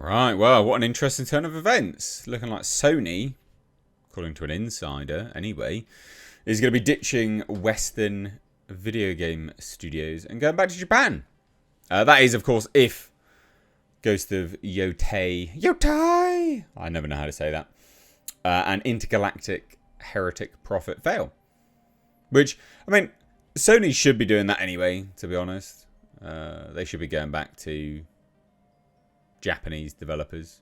Right, well, what an interesting turn of events. Looking like Sony, according to an insider anyway, is going to be ditching Western video game studios and going back to Japan. That is, of course, if Ghost of Yotai, I never know how to say that, and Intergalactic Heretic Prophet fail. Which, I mean, Sony should be doing that anyway, to be honest. They should be going back to Japanese developers.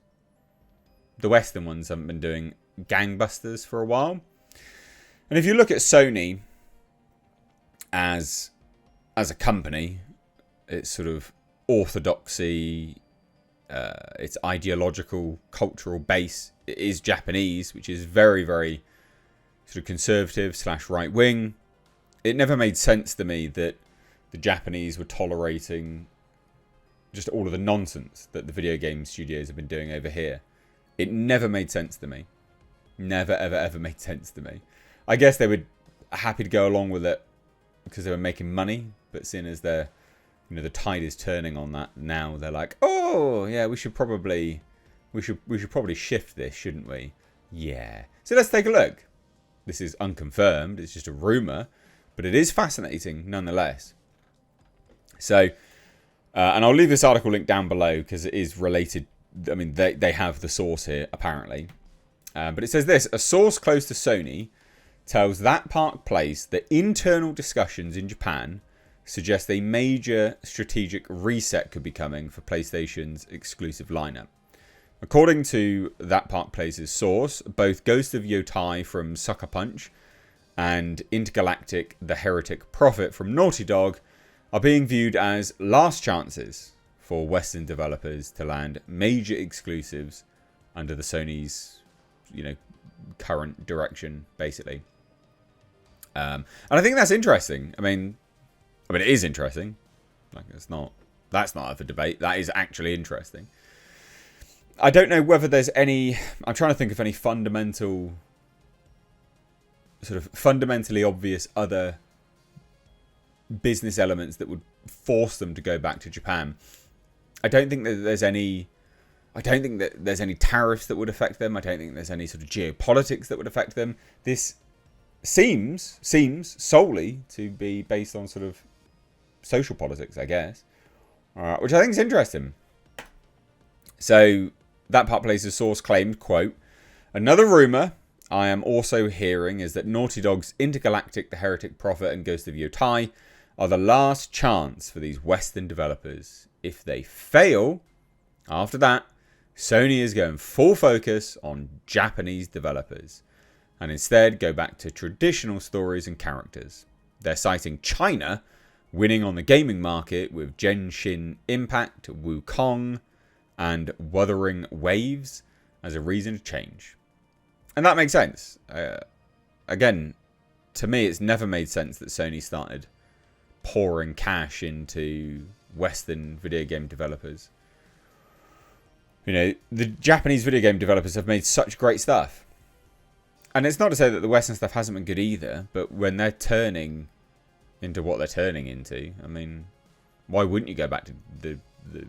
The Western ones haven't been doing gangbusters for a while. And if you look at Sony as a company, its sort of orthodoxy, its ideological, cultural base, it is Japanese, which is very, very sort of conservative / right wing. It never made sense to me that the Japanese were tolerating just all of the nonsense that the video game studios have been doing over here. It never made sense to me. Never, ever, ever made sense to me. I guess they were happy to go along with it because they were making money, but seeing as they're, the tide is turning on that now, they're like, oh yeah, we should probably shift this, shouldn't we? Yeah. So let's take a look. This is unconfirmed. It's just a rumor, but it is fascinating nonetheless. So. And I'll leave this article link down below because it is related. I mean, they have the source here, apparently. But it says this. A source close to Sony tells That Park Place that internal discussions in Japan suggest a major strategic reset could be coming for PlayStation's exclusive lineup. According to That Park Place's source, both Ghost of Yotai from Sucker Punch and Intergalactic The Heretic Prophet from Naughty Dog are being viewed as last chances for Western developers to land major exclusives under the Sony's, current direction, basically. And I think that's interesting. I mean, it is interesting. Like, that's not up for debate. That is actually interesting. I don't know whether there's any. I'm trying to think of any fundamentally obvious other business elements that would force them to go back to Japan. I don't think that there's any tariffs that would affect them. I don't think there's any sort of geopolitics that would affect them. This seems solely to be based on sort of social politics, I guess, which I think is interesting. So That Part Place's source claimed, quote, another rumor I am also hearing is that Naughty Dog's Intergalactic, The Heretic Prophet, and Ghost of Yotai are the last chance for these Western developers. If they fail, after that, Sony is going full focus on Japanese developers and instead go back to traditional stories and characters. They're citing China winning on the gaming market with Genshin Impact, Wukong, and Wuthering Waves as a reason to change. And that makes sense. Again, to me, it's never made sense that Sony started pouring cash into Western video game developers. The Japanese video game developers have made such great stuff. And it's not to say that the Western stuff hasn't been good either, but when they're turning into what they're turning into, I mean, why wouldn't you go back to the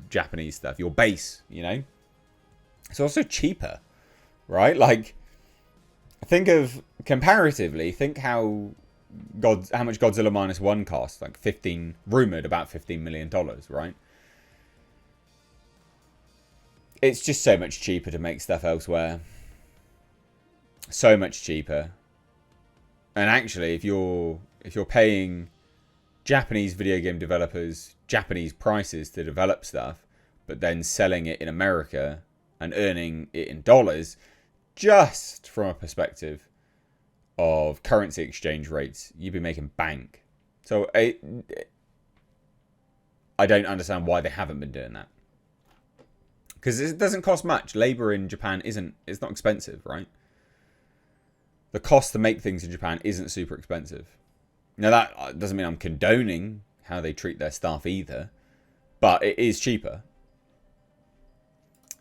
Japanese stuff? Your base, It's also cheaper, right? Like, think how much Godzilla Minus One cost, like rumored about $15 million, right? It's just so much cheaper to make stuff elsewhere. So much cheaper. And actually, if you're paying Japanese video game developers Japanese prices to develop stuff, but then selling it in America and earning it in dollars, just from a perspective of currency exchange rates, you'd be making bank. So I don't understand why they haven't been doing that. Because it doesn't cost much. Labor in Japan it's not expensive, right? The cost to make things in Japan isn't super expensive. Now, that doesn't mean I'm condoning how they treat their staff either, but it is cheaper.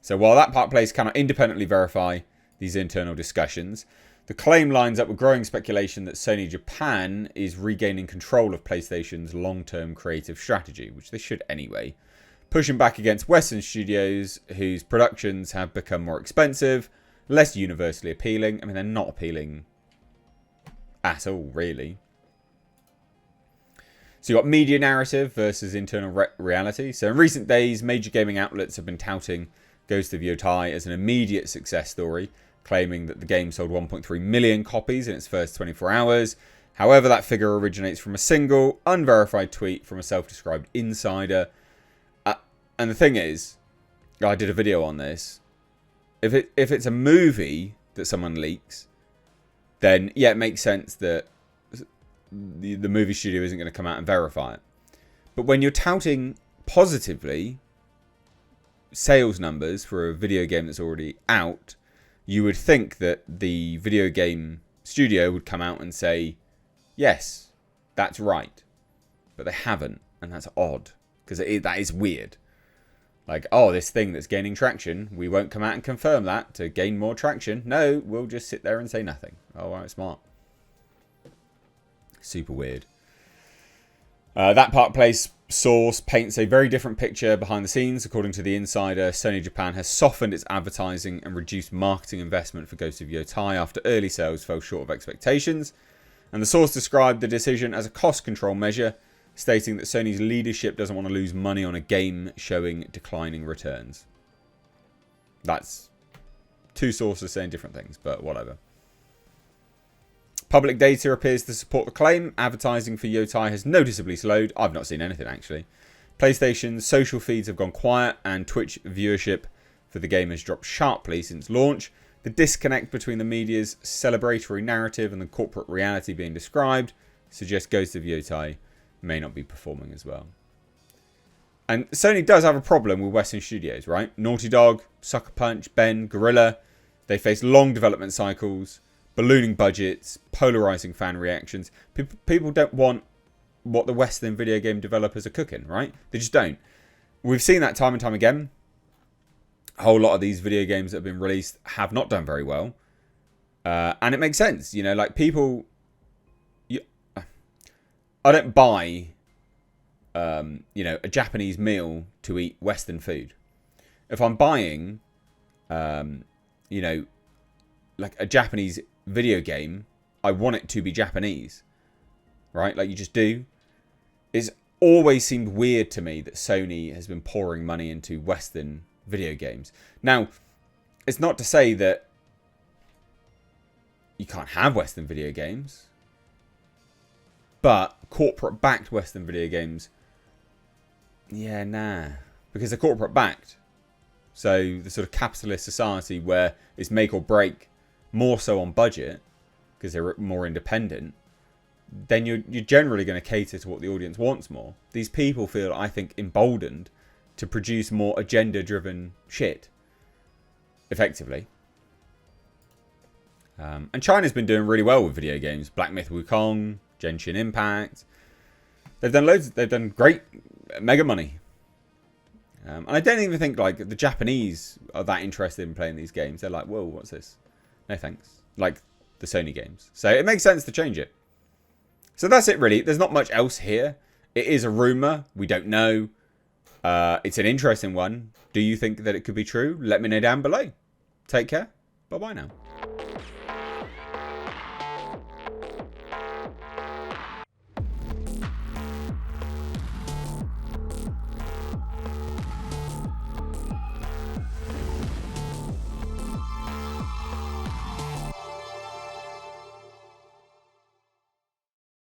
So while That Park Place cannot independently verify these internal discussions, the claim lines up with growing speculation that Sony Japan is regaining control of PlayStation's long-term creative strategy, which they should anyway. pushing back against Western studios whose productions have become more expensive, less universally appealing. I mean, they're not appealing at all, really. So you've got media narrative versus internal reality. So in recent days, major gaming outlets have been touting Ghost of Yotai as an immediate success story, claiming that the game sold 1.3 million copies in its first 24 hours. However, that figure originates from a single, unverified tweet from a self-described insider. And the thing is, I did a video on this. If it's a movie that someone leaks, then yeah, it makes sense that the movie studio isn't going to come out and verify it. But when you're touting positively sales numbers for a video game that's already out, you would think that the video game studio would come out and say, yes, that's right. But they haven't, and that's odd, because that is weird. Like, oh, this thing that's gaining traction, we won't come out and confirm that to gain more traction. No, we'll just sit there and say nothing. Oh, right, smart. Super weird. That Park Place source paints a very different picture behind the scenes. According to the insider, Sony Japan has softened its advertising and reduced marketing investment for Ghost of Yotai after early sales fell short of expectations. And the source described the decision as a cost control measure, stating that Sony's leadership doesn't want to lose money on a game showing declining returns. That's two sources saying different things, but whatever. Public data appears to support the claim. Advertising for Yotai has noticeably slowed. I've not seen anything, actually. PlayStation's social feeds have gone quiet, and Twitch viewership for the game has dropped sharply since launch. The disconnect between the media's celebratory narrative and the corporate reality being described suggests Ghost of Yotai may not be performing as well. And Sony does have a problem with Western studios, right? Naughty Dog, Sucker Punch, Ben, Guerrilla. They face long development cycles, ballooning budgets, polarizing fan reactions. People don't want what the Western video game developers are cooking, right? They just don't. We've seen that time and time again. A whole lot of these video games that have been released have not done very well. And it makes sense. You know, like people... I don't buy, a Japanese meal to eat Western food. If I'm buying, like a Japanese video game, I want it to be Japanese, right? Like you just do. It's always seemed weird to me that Sony has been pouring money into Western video games. Now, it's not to say that you can't have Western video games, but corporate-backed Western video games, yeah, nah. Because they're corporate-backed. So the sort of capitalist society where it's make or break, more so on budget, because they're more independent, then you're generally going to cater to what the audience wants more. These people feel, I think, emboldened to produce more agenda-driven shit, effectively. And China's been doing really well with video games. Black Myth Wukong, Genshin Impact. They've done loads. They've done great, mega money. And I don't even think like the Japanese are that interested in playing these games. They're like, whoa, what's this? No thanks. Like the Sony games. So it makes sense to change it. So that's it really. There's not much else here. It is a rumor. We don't know. It's an interesting one. Do you think that it could be true? Let me know down below. Take care. Bye-bye now.